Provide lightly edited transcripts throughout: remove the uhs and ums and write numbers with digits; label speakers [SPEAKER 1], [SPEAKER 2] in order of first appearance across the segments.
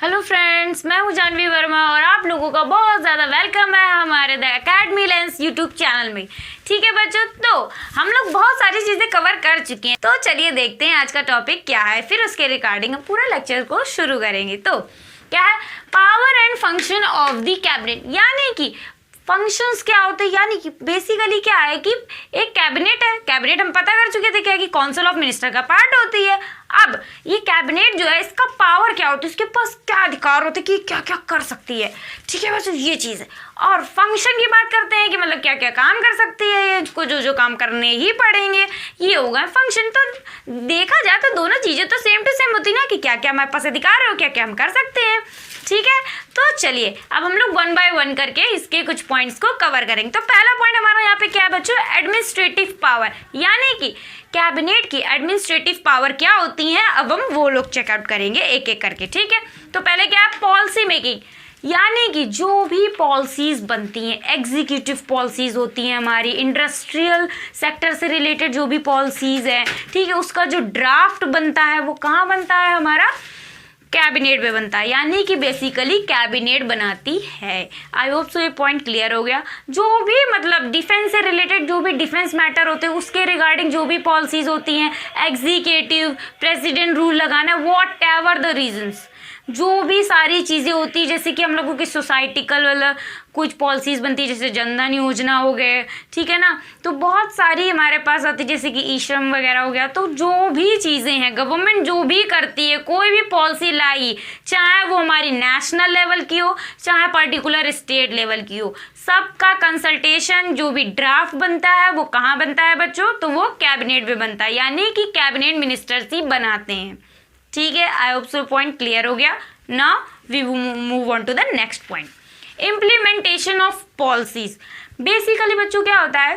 [SPEAKER 1] Hello friends, मैं हूं जानवी वर्मा और आप लोगों का बहुत ज़्यादा वेलकम है हमारे the academy lens YouTube channel में। ठीक है बच्चों, तो हम लोग बहुत सारी चीज़ें कवर कर चुके हैं, तो चलिए देखते हैं आज का टॉपिक क्या है, फिर उसके रिगार्डिंग हम पूरा लेक्चर को शुरू करेंगे। तो क्या है, power and function of the cabinet, यानी कि फंक्शंस क्या होते हैं, यानी कि बेसिकली क्या है कि एक कैबिनेट है। कैबिनेट हम पता कर चुके थे क्या कि काउंसिल ऑफ मिनिस्टर का पार्ट होती है। अब ये कैबिनेट जो है, इसका पावर क्या होता है, इसके पास क्या अधिकार होते हैं कि क्या क्या कर सकती है। ठीक है बच्चों, ये चीज़ है। और फंक्शन की बात करते हैं कि मतलब क्या क्या काम कर सकती है, ये इसको जो जो काम करने ही पड़ेंगे ये होगा फंक्शन। तो देखा जाए तो दोनों चीज़ें तो सेम टू सेम होती है ना, कि क्या क्या हमारे पास अधिकार है, क्या क्या हम कर सकते हैं। ठीक है, तो चलिए अब हम लोग वन बाय वन करके इसके कुछ पॉइंट्स को कवर करेंगे। तो पहला पॉइंट हमारा यहाँ पे क्या है बच्चों, एडमिनिस्ट्रेटिव पावर, यानी कि कैबिनेट की एडमिनिस्ट्रेटिव पावर क्या होती है, अब हम वो लोग चेकआउट करेंगे एक एक करके। ठीक है, तो पहले क्या है, पॉलिसी मेकिंग, यानी कि जो भी पॉलिसीज बनती हैं, एग्जीक्यूटिव पॉलिसीज होती हैं हमारी, इंडस्ट्रियल सेक्टर से रिलेटेड जो भी पॉलिसीज है, ठीक है, उसका जो ड्राफ्ट बनता है वो कहाँ बनता है, हमारा कैबिनेट में बनता है, यानी कि बेसिकली कैबिनेट बनाती है। आई होप सो ये पॉइंट क्लियर हो गया। जो भी मतलब डिफेंस से रिलेटेड जो भी डिफेंस मैटर होते हैं उसके रिगार्डिंग जो भी पॉलिसीज होती हैं, एग्जीक्यूटिव प्रेसिडेंट रूल लगाना, वॉट एवर द रीजंस, जो भी सारी चीज़ें होती है, जैसे कि हम लोगों की सोसाइटिकल वाला कुछ पॉलिसीज़ बनती है, जैसे जनधन योजना हो गए, ठीक है ना, तो बहुत सारी हमारे पास आती है, जैसे कि ई श्रम वगैरह हो गया। तो जो भी चीज़ें हैं, गवर्नमेंट जो भी करती है, कोई भी पॉलिसी लाई, चाहे वो हमारी नेशनल लेवल की हो, चाहे पर्टिकुलर स्टेट लेवल की हो, सबका कंसल्टेशन जो भी ड्राफ्ट बनता है वो कहाँ बनता है बच्चों, तो वो कैबिनेट में बनता है, यानी कि कैबिनेट मिनिस्टर्स ही बनाते हैं। ठीक है, I hope so point clear हो गया। Now we move on to the next point, implementation of policies. Basically बच्चों क्या होता है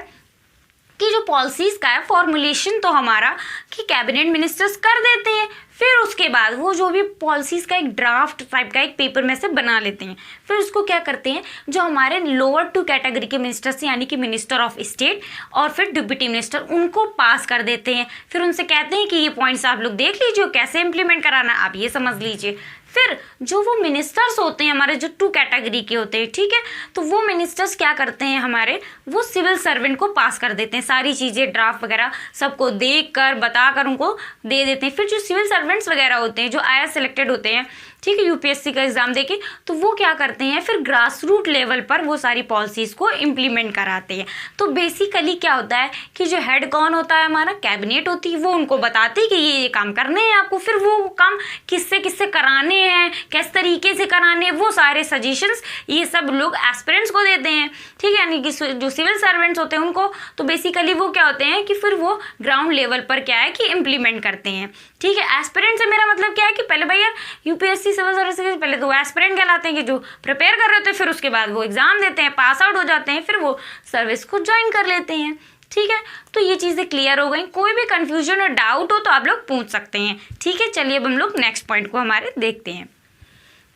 [SPEAKER 1] कि जो पॉलिसीज का है फॉर्मुलेशन तो हमारा कि कैबिनेट मिनिस्टर्स कर देते हैं, फिर उसके बाद वो जो भी पॉलिसीज का एक ड्राफ्ट टाइप का एक पेपर में से बना लेते हैं, फिर उसको क्या करते हैं, जो हमारे लोअर टू कैटेगरी के मिनिस्टर्स यानी कि मिनिस्टर ऑफ स्टेट और फिर डिप्टी मिनिस्टर, उनको पास कर देते हैं। फिर उनसे कहते हैं कि ये पॉइंट्स आप लोग देख लीजिए, कैसे इंप्लीमेंट कराना है आप ये समझ लीजिए। फिर जो वो मिनिस्टर्स होते हैं हमारे, जो टू कैटेगरी के होते हैं, ठीक है, तो वो मिनिस्टर्स क्या करते हैं हमारे, वो सिविल सर्वेंट को पास कर देते हैं, सारी चीज़ें ड्राफ्ट वगैरह सबको देख कर बता कर उनको दे देते हैं। फिर जो सिविल सर्वेंट्स वगैरह होते हैं, जो IAS सेलेक्टेड होते हैं, ठीक है, UPSC का एग्जाम देके, तो वो क्या करते हैं, फिर ग्रास रूट लेवल पर वो सारी पॉलिसीज़ को इम्प्लीमेंट कराते हैं। तो बेसिकली क्या होता है कि जो हेड कौन होता है, हमारा कैबिनेट होती है, वो उनको बताती है कि ये काम करने हैं आपको, फिर वो काम किससे किससे कराने हैं, किस तरीके से कराने हैं, वो सारे सजेशंस ये सब लोग एस्पिरेंट्स को देते हैं। ठीक है, यानी कि जो सिविल सर्वेंट्स होते हैं उनको, तो बेसिकली वो क्या होते हैं कि फिर वो ग्राउंड लेवल पर क्या है कि इम्प्लीमेंट करते हैं। ठीक है, एस्पिरेंट से मेरा मतलब क्या है कि पहले भैया UPSC सिविल सर्विस के पहले तो एस्पिरेंट कहलाते हैं कि जो प्रिपेयर कर रहे होते हैं, फिर उसके बाद वो एग्जाम देते हैं, पास आउट हो जाते हैं, फिर वो सर्विस को ज्वाइन कर लेते हैं। ठीक है, तो ये चीज़ें क्लियर हो गई। कोई भी कंफ्यूजन और डाउट हो तो आप लोग पूछ सकते हैं। ठीक है, चलिए अब हम लोग नेक्स्ट पॉइंट को हमारे देखते हैं,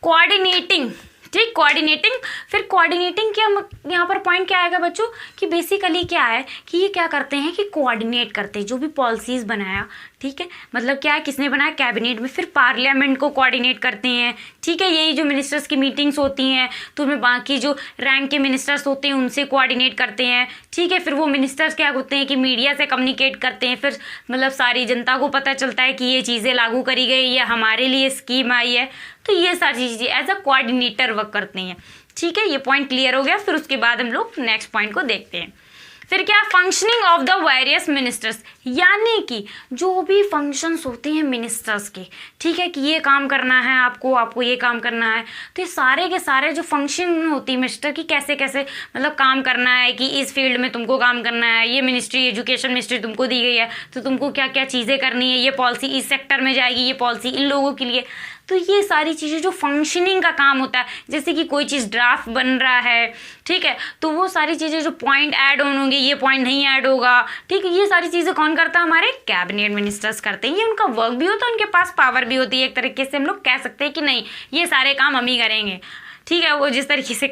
[SPEAKER 1] कोऑर्डिनेटिंग। ठीक, कोऑर्डिनेटिंग, फिर कोऑर्डिनेटिंग के हम यहाँ पर पॉइंट क्या आएगा बच्चों कि बेसिकली क्या है कि ये क्या करते हैं कि कोऑर्डिनेट करते हैं जो भी पॉलिसीज़ बनाया। ठीक है, मतलब क्या है, किसने बनाया, कैबिनेट में, फिर पार्लियामेंट को कोऑर्डिनेट करते हैं। ठीक है, यही जो मिनिस्टर्स की मीटिंग्स होती हैं तो उनमें बाकी जो रैंक के मिनिस्टर्स होते हैं उनसे कोऑर्डिनेट करते हैं। ठीक है, फिर वो मिनिस्टर्स क्या होते हैं कि मीडिया से कम्युनिकेट करते हैं, फिर मतलब सारी जनता को पता चलता है कि ये चीज़ें लागू करी गई, ये हमारे लिए स्कीम आई है। तो ये सारी चीज़ें एज अ कोऑर्डिनेटर वर्क करते हैं। ठीक है, ये पॉइंट क्लियर हो गया। फिर उसके बाद हम लोग नेक्स्ट पॉइंट को देखते हैं। फिर क्या, functioning of the various ministers, यानी कि जो भी फंक्शंस होते हैं मिनिस्टर्स के, ठीक है, कि ये काम करना है आपको ये काम करना है, तो ये सारे के सारे जो फंक्शन होती है मिनिस्टर की, कैसे कैसे मतलब काम करना है, कि इस फील्ड में तुमको काम करना है, ये मिनिस्ट्री एजुकेशन मिनिस्ट्री तुमको दी गई है तो तुमको क्या क्या चीज़ें करनी है, ये पॉलिसी इस सेक्टर में जाएगी, ये पॉलिसी इन लोगों के लिए। तो ये सारी चीज़ें जो फंक्शनिंग का काम होता है, जैसे कि कोई चीज़ ड्राफ्ट बन रहा है, ठीक है, तो वो सारी चीज़ें जो पॉइंट ऐड ऑन होंगे, ये पॉइंट नहीं ऐड होगा, ठीक है, ये सारी चीज़ें कौन करता है, हमारे कैबिनेट मिनिस्टर्स करते हैं। ये उनका वर्क भी होता है, उनके पास पावर भी होती है, एक तरीके से हम लोग कह सकते हैं कि नहीं ये सारे काम हम ही करेंगे। ठीक है, वो जिस तरीके से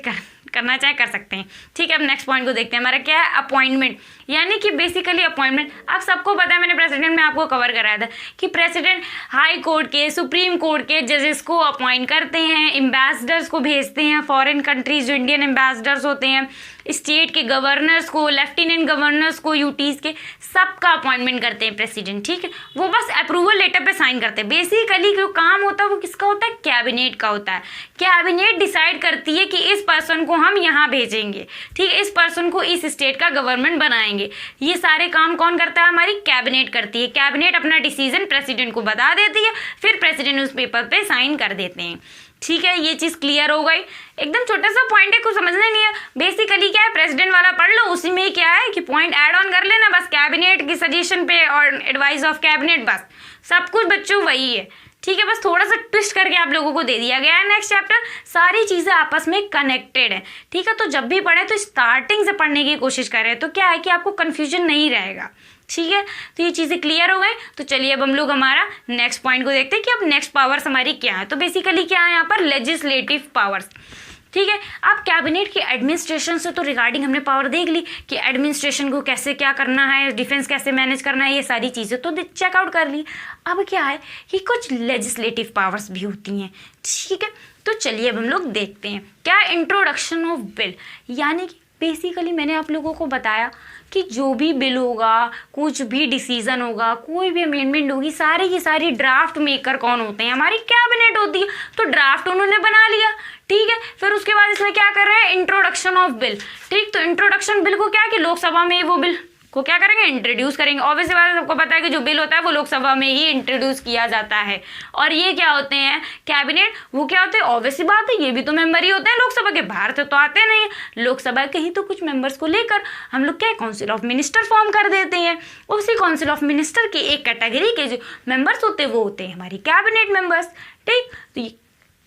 [SPEAKER 1] करना चाहे कर सकते हैं। ठीक है, अब नेक्स्ट पॉइंट को देखते हैं। हमारा क्या है, अपॉइंटमेंट, यानी कि बेसिकली अपॉइंटमेंट। आप सबको पता है, मैंने प्रेसिडेंट में आपको कवर कराया था कि प्रेसिडेंट हाई कोर्ट के, सुप्रीम कोर्ट के जजेस को अपॉइंट करते हैं, एम्बेसडर्स को भेजते हैं, फॉरेन कंट्रीज जो इंडियन एम्बेसडर्स होते हैं, स्टेट के गवर्नर्स को, लेफ्टिनेंट गवर्नर्स को, यूटीज के, सबका अपॉइंटमेंट करते हैं प्रेसिडेंट। ठीक है, वो बस अप्रूवल लेटर पे साइन करते हैं। बेसिकली जो काम होता है वो किसका होता है, कैबिनेट का होता है। कैबिनेट डिसाइड करती है कि इस पर्सन को हम यहाँ भेजेंगे, ठीक है, इस पर्सन को इस स्टेट का गवर्नमेंट बनाएंगे। ये सारे काम कौन करता है, हमारी कैबिनेट करती है। कैबिनेट अपना डिसीजन प्रेसिडेंट को बता देती है, फिर प्रेसिडेंट उस पेपर पे साइन कर देते हैं। ठीक है, ये चीज़ क्लियर हो गई। एकदम छोटा सा पॉइंट है, कुछ समझना नहीं है। बेसिकली क्या है, प्रेसिडेंट वाला पढ़ लो, उसी में क्या है कि पॉइंट ऐड ऑन कर लेना बस, कैबिनेट की सजेशन पे और एडवाइस ऑफ कैबिनेट, बस सब कुछ बच्चों वही है। ठीक है, बस थोड़ा सा ट्विस्ट करके आप लोगों को दे दिया गया है। नेक्स्ट चैप्टर, सारी चीज़ें आपस में कनेक्टेड है। ठीक है, तो जब भी पढ़े तो स्टार्टिंग से पढ़ने की कोशिश करें, तो क्या है कि आपको कन्फ्यूजन नहीं रहेगा। ठीक है, तो ये चीज़ें क्लियर हो गई। तो चलिए अब हम लोग हमारा नेक्स्ट पॉइंट को देखते हैं कि अब नेक्स्ट पावर्स हमारी क्या है। तो बेसिकली क्या है यहाँ पर, लेजिस्लेटिव पावर्स। ठीक है, आप कैबिनेट के एडमिनिस्ट्रेशन से तो रिगार्डिंग हमने पावर देख ली कि एडमिनिस्ट्रेशन को कैसे क्या करना है, डिफेंस कैसे मैनेज करना है, ये सारी चीज़ें तो चेकआउट कर ली। अब क्या है कि कुछ लेजिस्लेटिव पावर्स भी होती हैं। ठीक है, तो चलिए अब हम लोग देखते हैं क्या, इंट्रोडक्शन ऑफ बिल, यानी कि बेसिकली मैंने आप लोगों को बताया कि जो भी बिल होगा, कुछ भी डिसीजन होगा, कोई भी अमेंडमेंट होगी, सारी की सारी ड्राफ्ट मेकर कौन होते हैं, हमारी कैबिनेट होती है। तो ड्राफ्ट उन्होंने बना लिया, ठीक है, फिर उसके बाद इसमें क्या कर रहे हैं, इंट्रोडक्शन ऑफ बिल। ठीक, तो इंट्रोडक्शन बिल को क्या है कि लोकसभा में वो बिल को क्या करेंगे, इंट्रोड्यूस करेंगे। ऑब्वियसली बात है, सबको पता है कि जो बिल होता है वो लोकसभा में ही इंट्रोड्यूस किया जाता है। और ये क्या होते हैं, कैबिनेट, वो क्या होते हैं, ऑब्वियसली बात है, ये भी तो मेंबर ही होते हैं लोकसभा के, बाहर से तो आते नहीं है। लोकसभा के ही तो कुछ मेंबर्स को लेकर हम लोग क्या, काउंसिल ऑफ मिनिस्टर फॉर्म कर देते हैं। उसी काउंसिल ऑफ मिनिस्टर के एक कैटेगरी के जो मेंबर्स होते हैं वो होते हैं हमारी कैबिनेट मेंबर्स। ठीक, तो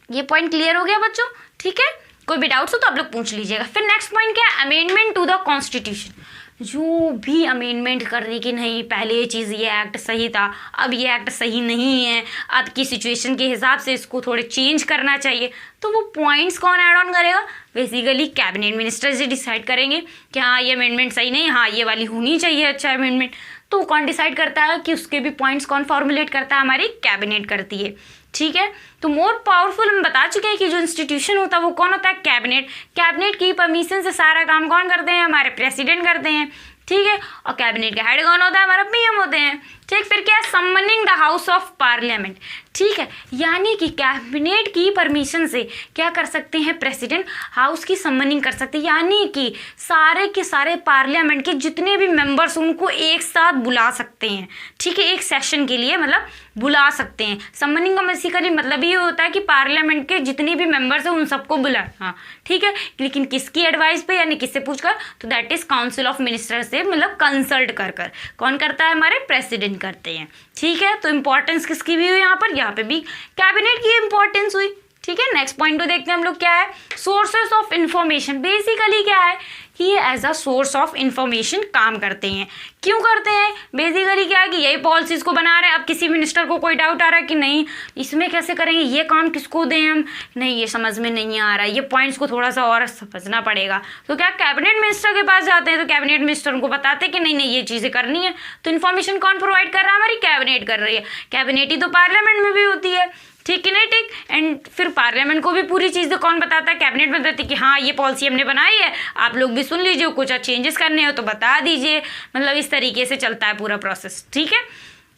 [SPEAKER 1] ये पॉइंट क्लियर हो गया बच्चों। ठीक है, कोई भी डाउट्स हो तो आप लोग पूछ लीजिएगा। फिर नेक्स्ट पॉइंट क्या है, अमेंडमेंट टू द कॉन्स्टिट्यूशन। जो भी अमेंडमेंट करने की, नहीं पहले ये चीज़, ये एक्ट सही था, अब ये एक्ट सही नहीं है, अब की सिचुएशन के हिसाब से इसको थोड़े चेंज करना चाहिए, तो वो पॉइंट्स कौन ऐड ऑन करेगा, बेसिकली कैबिनेट मिनिस्टर से डिसाइड करेंगे कि हाँ ये अमेंडमेंट सही नहीं, हाँ ये वाली होनी चाहिए अच्छा अमेंडमेंट। तो कौन डिसाइड करता है कि उसके भी पॉइंट्स कौन फॉर्मुलेट करता है, हमारी कैबिनेट करती है। ठीक है, तो मोर पावरफुल हम बता चुके हैं कि जो इंस्टीट्यूशन होता है वो कौन होता है, कैबिनेट। कैबिनेट की परमिशन से सारा काम कौन करते हैं, हमारे प्रेसिडेंट करते हैं। ठीक है, और कैबिनेट का हेड कौन होता है, हमारा पीएम होते हैं। ठीक, फिर क्या है, summoning the house of parliament. ठीक है, यानी कि कैबिनेट की परमिशन से क्या कर सकते हैं, प्रेसिडेंट हाउस की समनिंग कर सकते हैं, यानी कि सारे के सारे पार्लियामेंट के जितने भी मेंबर्स उनको एक साथ बुला सकते हैं। ठीक है, एक सेशन के लिए मतलब बुला सकते हैं। समनिंग का बेसिकली मतलब ये होता है कि पार्लियामेंट के जितने भी मेंबर्स हैं उन सबको बुला, हाँ ठीक है, लेकिन किसकी एडवाइस पे, यानी किससे पूछकर, तो that is council of minister से मतलब कंसल्ट कर कौन करता है, हमारे प्रेसिडेंट करते हैं। ठीक है, तो इंपॉर्टेंस किसकी भी हुई यहाँ पे भी कैबिनेट की इंपॉर्टेंस हुई। ठीक है, नेक्स्ट पॉइंट को देखते हैं हम लोग क्या है, सोर्सेस ऑफ इंफॉर्मेशन। बेसिकली क्या है कि ये as a source of information काम करते हैं। क्यों करते हैं, बेसिकली क्या है कि यही पॉलिसीज को बना रहे हैं। अब किसी मिनिस्टर को कोई डाउट आ रहा है कि नहीं इसमें कैसे करेंगे, ये काम किसको दें हम, नहीं ये समझ में नहीं आ रहा है, ये पॉइंट्स को थोड़ा सा और समझना पड़ेगा, तो क्या कैबिनेट मिनिस्टर के पास जाते हैं, तो कैबिनेट मिनिस्टर उनको बताते हैं कि नहीं ये चीज़ें करनी है। तो इन्फॉर्मेशन कौन प्रोवाइड कर रहा है, हमारी कैबिनेट कर रही है। कैबिनेट ही तो पार्लियामेंट में भी होती है, ठीक है ना, ठीक। एंड फिर पार्लियामेंट को भी पूरी चीज़ें कौन बताता है, कैबिनेट में बताती है कि हाँ ये पॉलिसी हमने बनाई है, आप लोग भी सुन लीजिए, कुछ चेंजेस करने हो तो बता दीजिए, मतलब इस तरीके से चलता है पूरा प्रोसेस। ठीक है,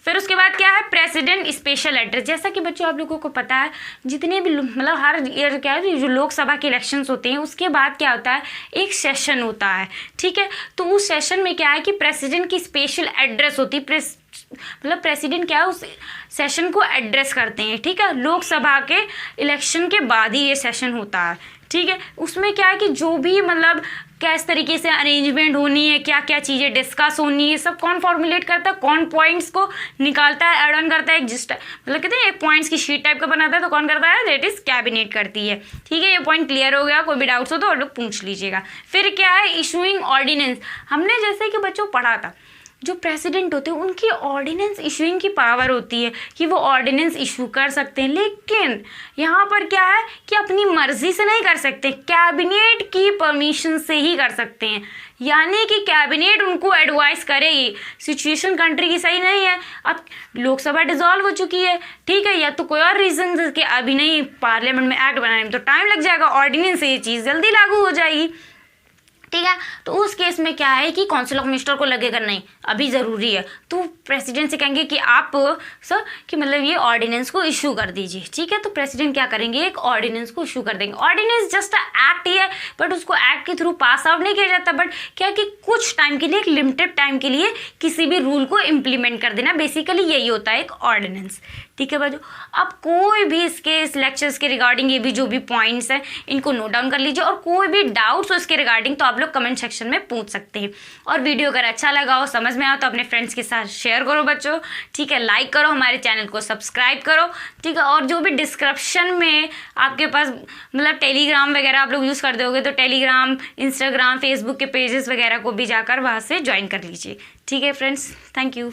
[SPEAKER 1] फिर उसके बाद क्या है, प्रेसिडेंट स्पेशल एड्रेस। जैसा कि बच्चों आप लोगों को पता है, जितने भी मतलब हर ईयर क्या है जो लोकसभा के इलेक्शंस होते हैं उसके बाद क्या होता है, एक सेशन होता है। ठीक है, तो उस सेशन में क्या है कि प्रेसिडेंट की स्पेशल एड्रेस होती है, मतलब प्रेसिडेंट क्या है उस सेशन को एड्रेस करते हैं। ठीक है, लोकसभा के इलेक्शन के बाद ही ये सेशन होता है। ठीक है, उसमें क्या है कि जो भी मतलब किस तरीके से अरेंजमेंट होनी है, क्या क्या चीज़ें डिस्कस होनी है, सब कौन फॉर्मुलेट करता है, कौन पॉइंट्स को निकालता है, ऐड ऑन करता है, मतलब कहते हैं एक पॉइंट्स की शीट टाइप का बनाता है, तो कौन करता है, दैट इज कैबिनेट करती है। ठीक है, ये पॉइंट क्लियर हो गया, कोई भी डाउट्स हो तो आप लोग पूछ लीजिएगा। फिर क्या है, इशूइंग ऑर्डिनेंस। हमने जैसे कि बच्चों पढ़ा था जो प्रेसिडेंट होते हैं उनकी ऑर्डिनेंस इशूइंग की पावर होती है कि वो ऑर्डिनेंस इशू कर सकते हैं, लेकिन यहाँ पर क्या है कि अपनी मर्जी से नहीं कर सकते, कैबिनेट की परमिशन से ही कर सकते हैं। यानी कि कैबिनेट उनको एडवाइस करेगी, सिचुएशन कंट्री की सही नहीं है, अब लोकसभा डिसॉल्व हो चुकी है, ठीक है, या तो कोई और रीजन कि अभी नहीं, पार्लियामेंट में एक्ट बनाने में तो टाइम लग जाएगा, ऑर्डिनेंस से ये चीज़ जल्दी लागू हो जाएगी, ठीक है। तो उस केस में क्या है कि काउंसिल ऑफ मिनिस्टर को लगेगा नहीं अभी ज़रूरी है, तो प्रेसिडेंट से कहेंगे कि आप सर कि मतलब ये ऑर्डिनेंस को इशू कर दीजिए, ठीक है। तो प्रेसिडेंट क्या करेंगे, एक ऑर्डिनेंस को इशू कर देंगे। ऑर्डिनेंस जस्ट एक्ट ही है, बट उसको एक्ट के थ्रू पास आउट नहीं किया जाता, बट क्या कि कुछ टाइम के लिए, एक लिमिटेड टाइम के लिए किसी भी रूल को इम्प्लीमेंट कर देना, बेसिकली यही होता है एक ऑर्डिनेंस, ठीक है बच्चों। अब कोई भी इसके इस लेक्चर्स के रिगार्डिंग ये भी जो भी पॉइंट्स हैं इनको नोट डाउन कर लीजिए, और कोई भी डाउट्स हो इसके रिगार्डिंग तो आप लोग कमेंट सेक्शन में पूछ सकते हैं। और वीडियो अगर अच्छा लगा हो, समझ में आया तो अपने फ्रेंड्स के साथ शेयर करो बच्चों, ठीक है, लाइक करो, हमारे चैनल को सब्सक्राइब करो, ठीक है। और जो भी डिस्क्रिप्शन में आपके पास मतलब टेलीग्राम वगैरह आप लोग यूज़ करते होगे तो टेलीग्राम, इंस्टाग्राम, फेसबुक के पेजेस वगैरह को भी जाकर वहाँ से ज्वाइन कर लीजिए, ठीक है फ्रेंड्स। Thank you.